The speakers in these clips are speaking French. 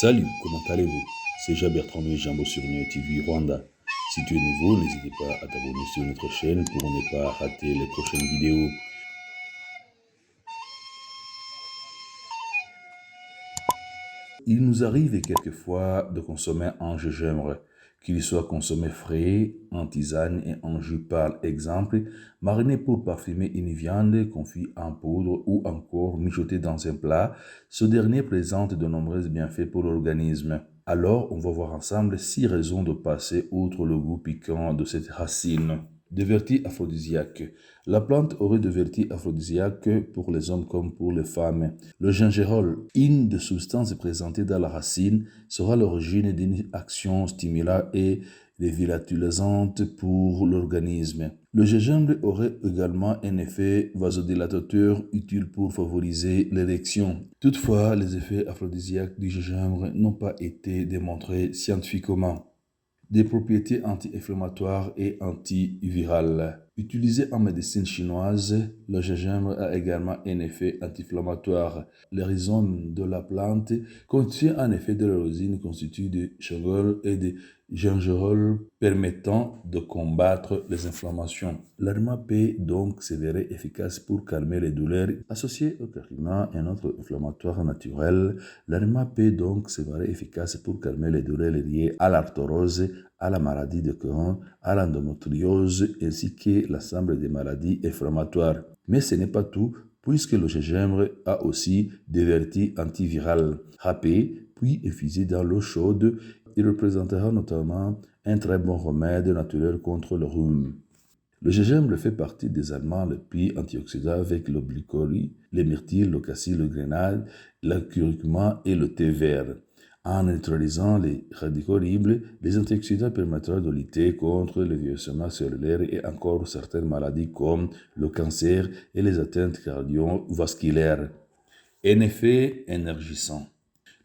Salut, comment allez-vous? C'est Jean-Bertrand de Jambo sur Neo TV Rwanda. Si tu es nouveau, n'hésitez pas à t'abonner sur notre chaîne pour ne pas rater les prochaines vidéos. Il nous arrive quelquefois de consommer un gingembre, qu'il soit consommé frais, en tisane et en jus par exemple, mariné pour parfumer une viande, confit en poudre ou encore mijoté dans un plat. Ce dernier présente de nombreux bienfaits pour l'organisme. Alors, on va voir ensemble 6 raisons de passer outre le goût piquant de cette racine. Des vertus aphrodisiaques. La plante aurait des vertus aphrodisiaques pour les hommes comme pour les femmes. Le gingerol, une des substances présentées dans la racine, sera l'origine d'une action stimulante et dévitalisante pour l'organisme. Le gingembre aurait également un effet vasodilatateur utile pour favoriser l'érection. Toutefois, les effets aphrodisiaques du gingembre n'ont pas été démontrés scientifiquement. Des propriétés anti-inflammatoires et antivirales. Utilisé en médecine chinoise, le gingembre a également un effet anti-inflammatoire. Les rhizomes de la plante contient en effet de la résine constituée de gingerol et de gingerol permettant de combattre les inflammations. L'aroma peut donc s'avérer efficace pour calmer les douleurs associées au curcuma, un autre inflammatoire naturel. L'aroma peut donc s'avérer efficace pour calmer les douleurs liées à l'arthrose, à la maladie de Crohn, à l'endométriose ainsi que l'ensemble des maladies inflammatoires. Mais ce n'est pas tout, puisque le gingembre a aussi des vertus antivirales. Râpé, puis infusé dans l'eau chaude, il représentera notamment un très bon remède naturel contre le rhume. Le gingembre fait partie des aliments les plus antioxydants avec le glycol, le myrtille, le cassis, le grenade, le curcuma et le thé vert. En neutralisant les radicaux libres, les antioxydants permettront de lutter contre le vieillissement cellulaire et encore certaines maladies comme le cancer et les atteintes cardiovasculaires. Un effet énergisant.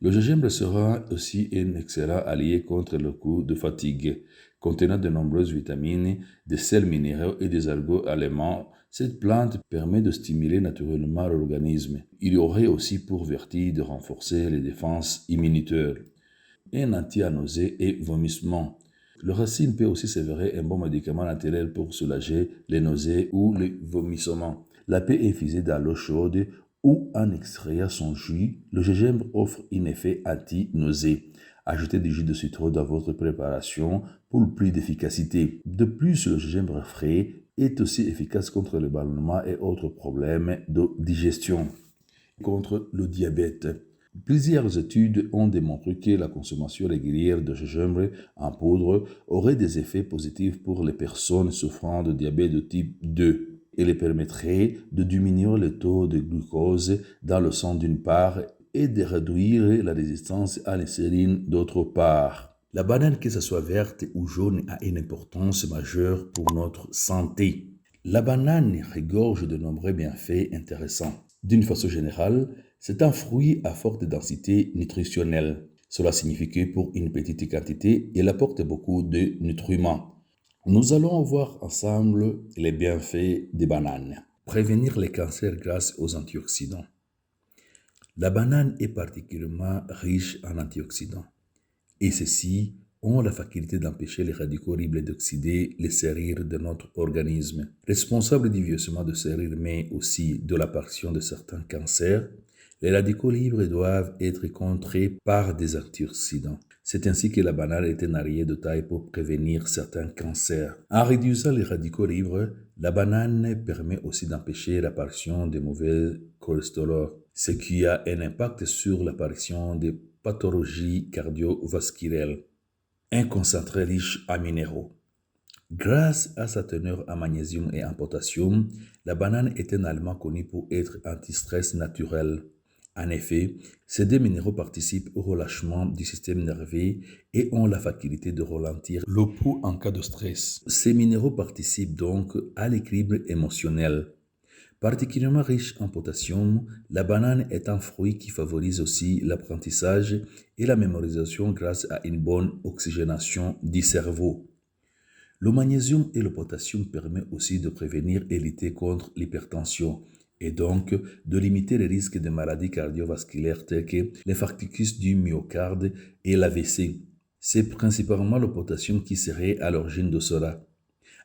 Le gingembre sera aussi un excellent allié contre le coup de fatigue. Contenant de nombreuses vitamines, des sels minéraux et des oligo-éléments, cette plante permet de stimuler naturellement l'organisme. Il y aurait aussi pour vertu de renforcer les défenses immunitaires. Un anti-nausée et vomissement. Le racine peut aussi s'avérer un bon médicament naturel pour soulager les nausées ou les vomissements. La paix infusée dans l'eau chaude ou en extrayant son jus, le gingembre offre un effet anti-nausée. Ajoutez du jus de citron dans votre préparation pour plus d'efficacité. De plus, le gingembre frais est aussi efficace contre le ballonnement et autres problèmes de digestion. Contre le diabète. Plusieurs études ont démontré que la consommation régulière de gingembre en poudre aurait des effets positifs pour les personnes souffrant de diabète de type 2. Elle permettrait de diminuer le taux de glucose dans le sang d'une part et de réduire la résistance à l'insuline d'autre part. La banane, que ce soit verte ou jaune, a une importance majeure pour notre santé. La banane regorge de nombreux bienfaits intéressants. D'une façon générale, c'est un fruit à forte densité nutritionnelle. Cela signifie que pour une petite quantité, il apporte beaucoup de nutriments. Nous allons voir ensemble les bienfaits des bananes. Prévenir les cancers grâce aux antioxydants. La banane est particulièrement riche en antioxydants et ceux-ci ont la faculté d'empêcher les radicaux libres d'oxyder les serrures de notre organisme. Responsables du vieillissement de serrures mais aussi de l'apparition de certains cancers, les radicaux libres doivent être contrés par des antioxydants. C'est ainsi que la banane est un allié de taille pour prévenir certains cancers. En réduisant les radicaux libres, la banane permet aussi d'empêcher l'apparition des mauvais cholestérol, ce qui a un impact sur l'apparition des pathologies cardiovasculaires. Un concentré riche en minéraux. Grâce à sa teneur en magnésium et en potassium, la banane est un aliment connu pour être anti-stress naturel. En effet, ces deux minéraux participent au relâchement du système nerveux et ont la faculté de ralentir le pouls en cas de stress. Ces minéraux participent donc à l'équilibre émotionnel. Particulièrement riche en potassium, la banane est un fruit qui favorise aussi l'apprentissage et la mémorisation grâce à une bonne oxygénation du cerveau. Le magnésium et le potassium permettent aussi de prévenir et lutter contre l'hypertension et donc de limiter les risques de maladies cardiovasculaires telles que l'infarctus du myocarde et l'AVC. C'est principalement le potassium qui serait à l'origine de cela.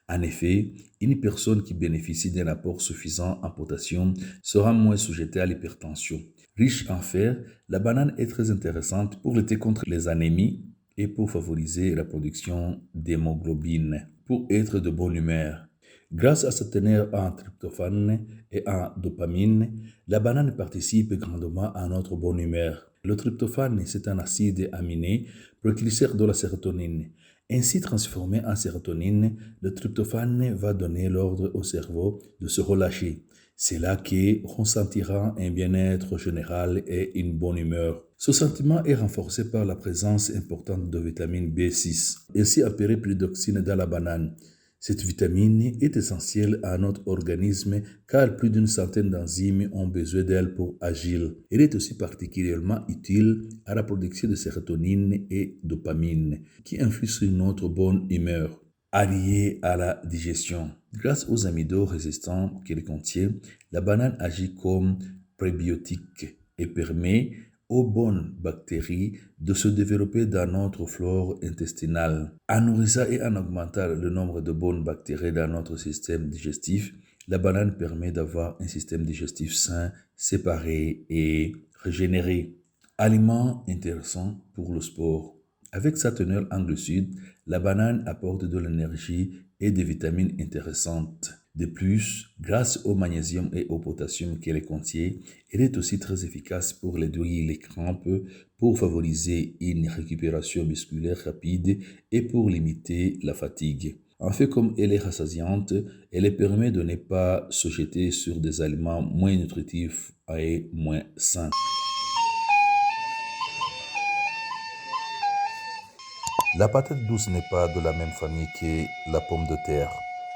En effet, une personne qui bénéficie d'un apport suffisant en potassium sera moins sujettée à l'hypertension. Riche en fer, la banane est très intéressante pour lutter contre les anémies et pour favoriser la production d'hémoglobine, pour être de bonne humeur. Grâce à sa teneur en tryptophane et en dopamine, la banane participe grandement à notre bonne humeur. Le tryptophane, c'est un acide aminé précurseur de la sérotonine. Ainsi transformé en sérotonine, le tryptophane va donner l'ordre au cerveau de se relâcher. C'est là qu'on ressentira un bien-être général et une bonne humeur. Ce sentiment est renforcé par la présence importante de vitamine B6, ainsi appelée pyridoxine dans la banane. Cette vitamine est essentielle à notre organisme car plus d'une centaine d'enzymes ont besoin d'elle pour agir. Elle est aussi particulièrement utile à la production de sérotonine et dopamine qui influent sur notre bonne humeur. Alliée à la digestion. Grâce aux amidons résistants qu'elle contient, la banane agit comme prébiotique et permet aux bonnes bactéries de se développer dans notre flore intestinale. En nourrissant et en augmentant le nombre de bonnes bactéries dans notre système digestif, la banane permet d'avoir un système digestif sain, séparé et régénéré. Aliment intéressant pour le sport. Avec sa teneur en glucides, la banane apporte de l'énergie et des vitamines intéressantes. De plus, grâce au magnésium et au potassium qu'elle contient, elle est aussi très efficace pour réduire les crampes, pour favoriser une récupération musculaire rapide et pour limiter la fatigue. En fait, comme elle est rassasiante, elle permet de ne pas se jeter sur des aliments moins nutritifs et moins sains. La patate douce n'est pas de la même famille que la pomme de terre.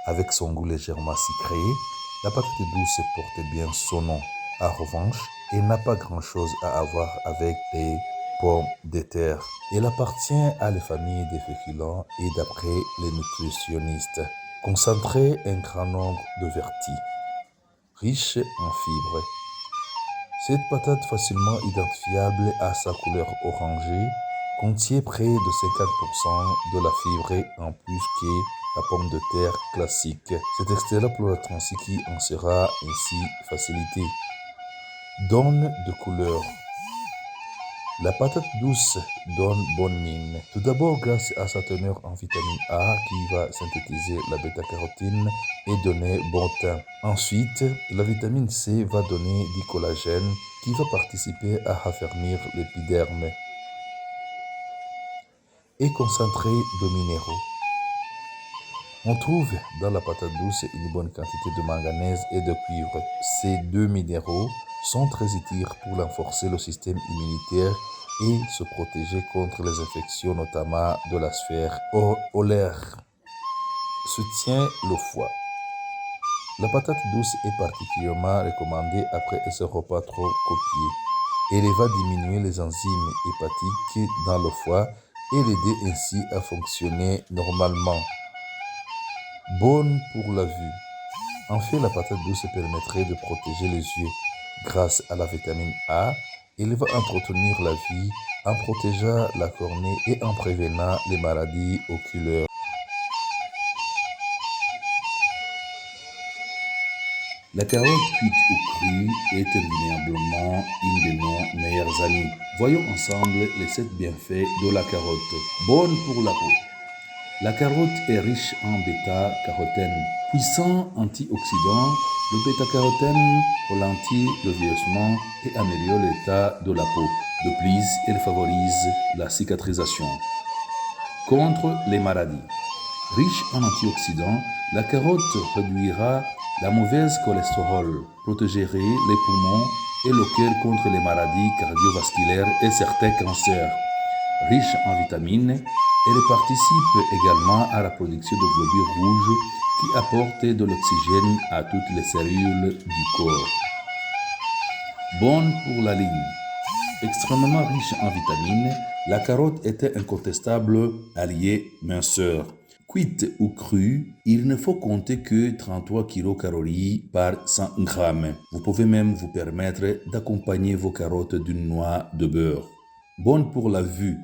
Avec son goût légèrement sucré, la patate douce porte bien son nom. En revanche, elle n'a pas grand-chose à voir avec les pommes de terre. Elle appartient à la famille des féculents et d'après les nutritionnistes, concentrer un grand nombre de vertus, riche en fibres. Cette patate facilement identifiable à sa couleur orangée contient près de 50% de la fibre en plus que la pomme de terre classique. Cet extrait pour la transiki en sera ainsi facilité. Donne de couleur. La patate douce donne bonne mine. Tout d'abord grâce à sa teneur en vitamine A qui va synthétiser la bêta-carotène et donner bon teint. Ensuite, la vitamine C va donner du collagène qui va participer à raffermir l'épiderme et concentrer de minéraux. On trouve dans la patate douce une bonne quantité de manganèse et de cuivre. Ces deux minéraux sont très utiles pour renforcer le système immunitaire et se protéger contre les infections, notamment de la sphère olaire. Soutient le foie. La patate douce est particulièrement recommandée après un repas trop copieux. Elle va diminuer les enzymes hépatiques dans le foie et l'aider ainsi à fonctionner normalement. Bonne pour la vue. En fait, la patate douce permettrait de protéger les yeux. Grâce à la vitamine A, elle va entretenir la vue en protégeant la cornée et en prévenant les maladies oculaires. La carotte cuite ou crue est indéniablement une de nos meilleures amies. Voyons ensemble les 7 bienfaits de la carotte. Bonne pour la peau. La carotte est riche en bêta-carotène. Puissant antioxydant, le bêta-carotène ralentit le vieillissement et améliore l'état de la peau. De plus, elle favorise la cicatrisation. Contre les maladies. Riche en antioxydants, la carotte réduira la mauvaise cholestérol, protégerait les poumons et le cœur contre les maladies cardiovasculaires et certains cancers. Riche en vitamines, elle participe également à la production de globules rouges qui apportent de l'oxygène à toutes les cellules du corps. Bonne pour la ligne. Extrêmement riche en vitamines, la carotte était incontestable alliée minceur. Cuite ou crue, il ne faut compter que 33 kcal par 100 grammes. Vous pouvez même vous permettre d'accompagner vos carottes d'une noix de beurre. Bonne pour la vue,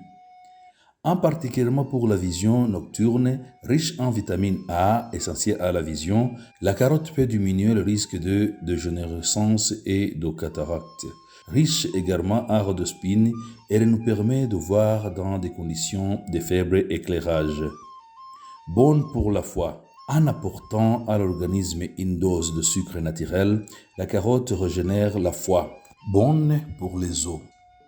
en particulièrement pour la vision nocturne, riche en vitamine A, essentielle à la vision, la carotte peut diminuer le risque de dégénérescence et de cataracte. Riche également en rhodopsine, elle nous permet de voir dans des conditions de faible éclairage. Bonne pour la foie. En apportant à l'organisme une dose de sucre naturel, la carotte régénère la foie. Bonne pour les os.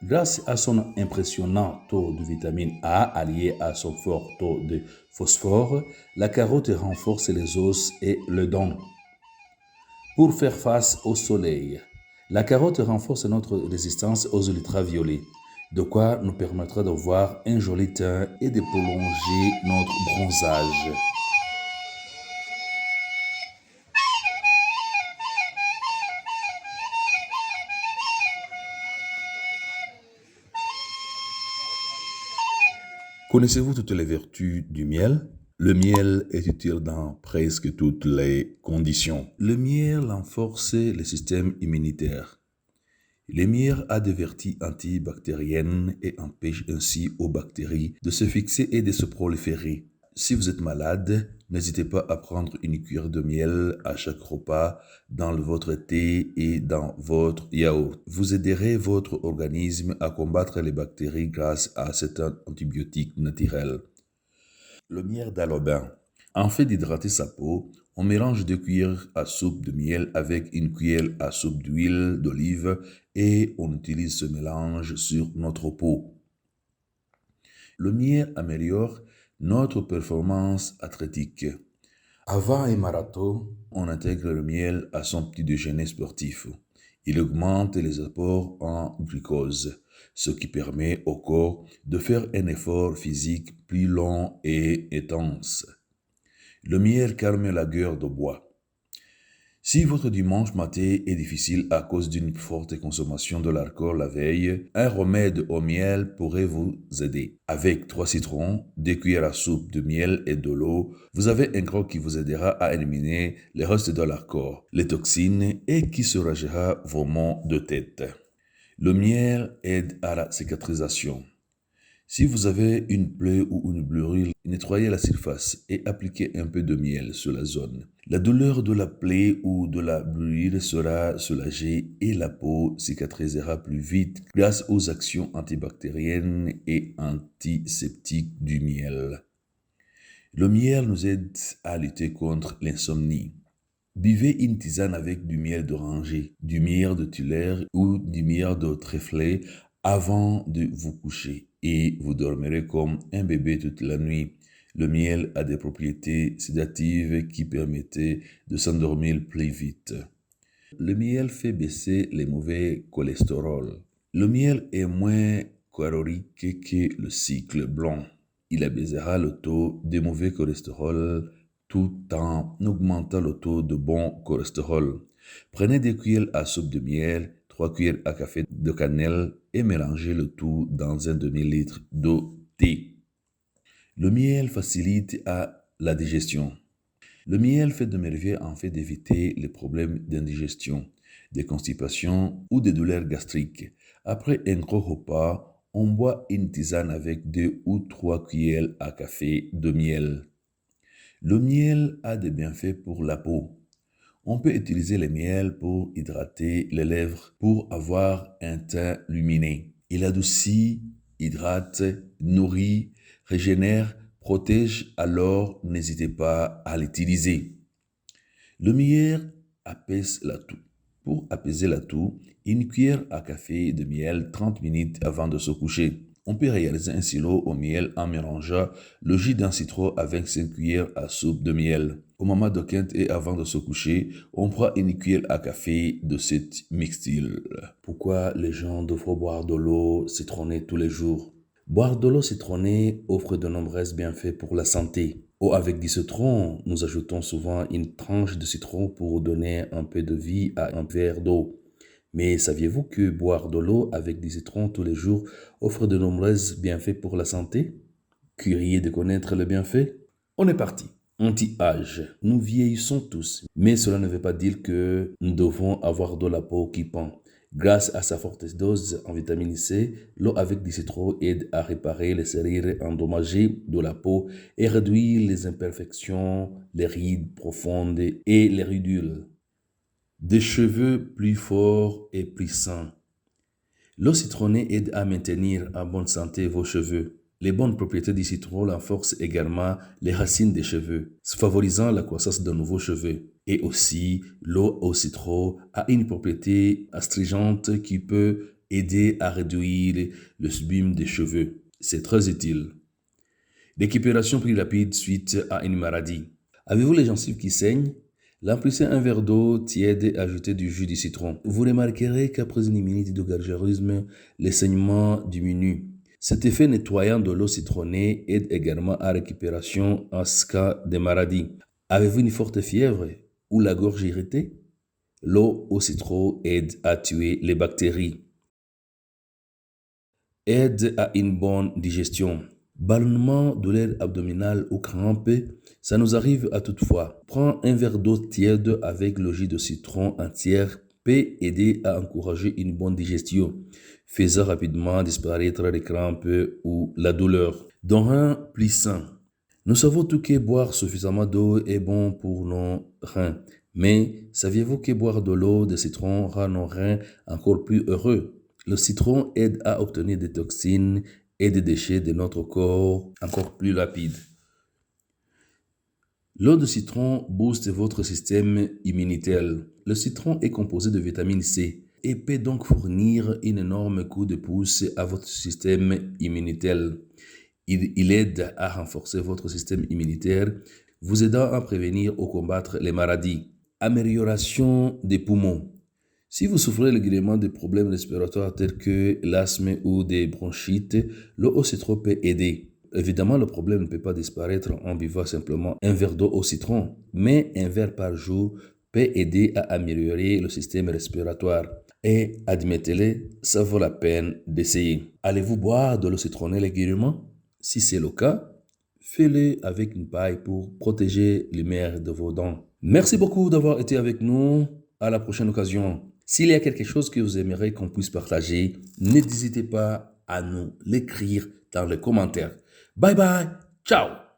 Grâce à son impressionnant taux de vitamine A allié à son fort taux de phosphore, la carotte renforce les os et les dents. Pour faire face au soleil, la carotte renforce notre résistance aux ultraviolets, de quoi nous permettra d'avoir un joli teint et de prolonger notre bronzage. Connaissez-vous toutes les vertus du miel? Le miel est utile dans presque toutes les conditions. Le miel renforce le système immunitaire. Le miel a des vertus antibactériennes et empêche ainsi aux bactéries de se fixer et de se proliférer. Si vous êtes malade, n'hésitez pas à prendre une cuillère de miel à chaque repas dans votre thé et dans votre yaourt. Vous aiderez votre organisme à combattre les bactéries grâce à cet antibiotique naturel. Le miel d'alobin. En fait d'hydrater sa peau, on mélange 2 cuillères à soupe de miel avec une cuillère à soupe d'huile d'olive et on utilise ce mélange sur notre peau. Le miel améliore notre performance athlétique. Avant un marathon, on intègre le miel à son petit déjeuner sportif. Il augmente les apports en glucose, ce qui permet au corps de faire un effort physique plus long et intense. Le miel calme la gueule de bois. Si votre dimanche matin est difficile à cause d'une forte consommation de l'alcool la veille, un remède au miel pourrait vous aider. Avec 3 citrons, 2 cuillères à soupe de miel et de l'eau, vous avez un croc qui vous aidera à éliminer les restes de l'alcool, les toxines et qui soulagera vos maux de tête. Le miel aide à la cicatrisation. Si vous avez une plaie ou une brûlure, nettoyez la surface et appliquez un peu de miel sur la zone. La douleur de la plaie ou de la brûlure sera soulagée et la peau cicatrisera plus vite grâce aux actions antibactériennes et antiseptiques du miel. Le miel nous aide à lutter contre l'insomnie. Buvez une tisane avec du miel d'oranger, du miel de tuilère ou du miel de trèfle avant de vous coucher et vous dormirez comme un bébé toute la nuit. Le miel a des propriétés sédatives qui permettent de s'endormir plus vite. Le miel fait baisser les mauvais cholestérol. Le miel est moins calorique que le cycle blanc. Il abaissera le taux de mauvais cholestérol tout en augmentant le taux de bon cholestérol. Prenez 2 cuillères à soupe de miel, 3 cuillères à café de cannelle et mélangez le tout dans un demi-litre d'eau thé. Le miel facilite la digestion. Le miel fait de merveilles en fait d'éviter les problèmes d'indigestion, de constipation ou de douleurs gastriques. Après un gros repas, on boit une tisane avec 2 ou 3 cuillères à café de miel. Le miel a des bienfaits pour la peau. On peut utiliser le miel pour hydrater les lèvres pour avoir un teint lumineux. Il adoucit, hydrate, nourrit, régénère, protège, alors n'hésitez pas à l'utiliser. Le miel apaise la toux. Pour apaiser la toux, une cuillère à café de miel 30 minutes avant de se coucher. On peut réaliser un sirop au miel en mélangeant le jus d'un citron avec 5 cuillères à soupe de miel. Au moment de quinte et avant de se coucher, on prend une cuillère à café de cette mixture. Pourquoi les gens doivent boire de l'eau citronnée tous les jours? Boire de l'eau citronnée offre de nombreux bienfaits pour la santé. Ou avec du citron, nous ajoutons souvent une tranche de citron pour donner un peu de vie à un verre d'eau. Mais saviez-vous que boire de l'eau avec du citron tous les jours offre de nombreux bienfaits pour la santé? Curieux de connaître les bienfaits? On est parti. Anti-âge. Nous vieillissons tous, mais cela ne veut pas dire que nous devons avoir de la peau qui pend. Grâce à sa forte dose en vitamine C, l'eau avec du citron aide à réparer les serrures endommagées de la peau et réduire les imperfections, les rides profondes et les ridules. Des cheveux plus forts et plus sains. L'eau citronnée aide à maintenir en bonne santé vos cheveux. Les bonnes propriétés du citron renforcent également les racines des cheveux, favorisant la croissance de nouveaux cheveux. Et aussi, l'eau au citron a une propriété astringente qui peut aider à réduire le sebum des cheveux. C'est très utile. Récupération plus rapide suite à une maladie. Avez-vous les gencives qui saignent? Remplissez un verre d'eau tiède et ajoutez du jus de citron. Vous remarquerez qu'après une minute de gargarisme, les saignements diminuent. Cet effet nettoyant de l'eau citronnée aide également à la récupération en cas de maladie. Avez-vous une forte fièvre ou la gorge irritée? L'eau au citron aide à tuer les bactéries. Aide à une bonne digestion. Ballonnement, douleur abdominale ou crampes, ça nous arrive à toute fois. Prends un verre d'eau tiède avec le jus de citron entière peut aider à encourager une bonne digestion, faisant rapidement disparaître les crampes ou la douleur. Dans un plus sain, nous savons tout que boire suffisamment d'eau est bon pour nos reins. Mais saviez-vous que boire de l'eau de citron rend nos reins encore plus heureux? Le citron aide à obtenir des toxines et des déchets de notre corps encore plus rapides. L'eau de citron booste votre système immunitaire. Le citron est composé de vitamine C et peut donc fournir un énorme coup de pouce à votre système immunitaire. Il aide à renforcer votre système immunitaire, vous aidant à prévenir ou combattre les maladies. Amélioration des poumons. Si vous souffrez régulièrement de problèmes respiratoires tels que l'asthme ou des bronchites, l'eau au citron peut aider. Évidemment, le problème ne peut pas disparaître en buvant simplement un verre d'eau au citron, mais un verre par jour peut aider à améliorer le système respiratoire. Et admettez-le, ça vaut la peine d'essayer. Allez-vous boire de l'eau citronnée régulièrement? Si c'est le cas, faites-le avec une paille pour protéger les mers de vos dents. Merci beaucoup d'avoir été avec nous. À la prochaine occasion. S'il y a quelque chose que vous aimeriez qu'on puisse partager, n'hésitez pas à nous l'écrire dans les commentaires. Bye bye, ciao!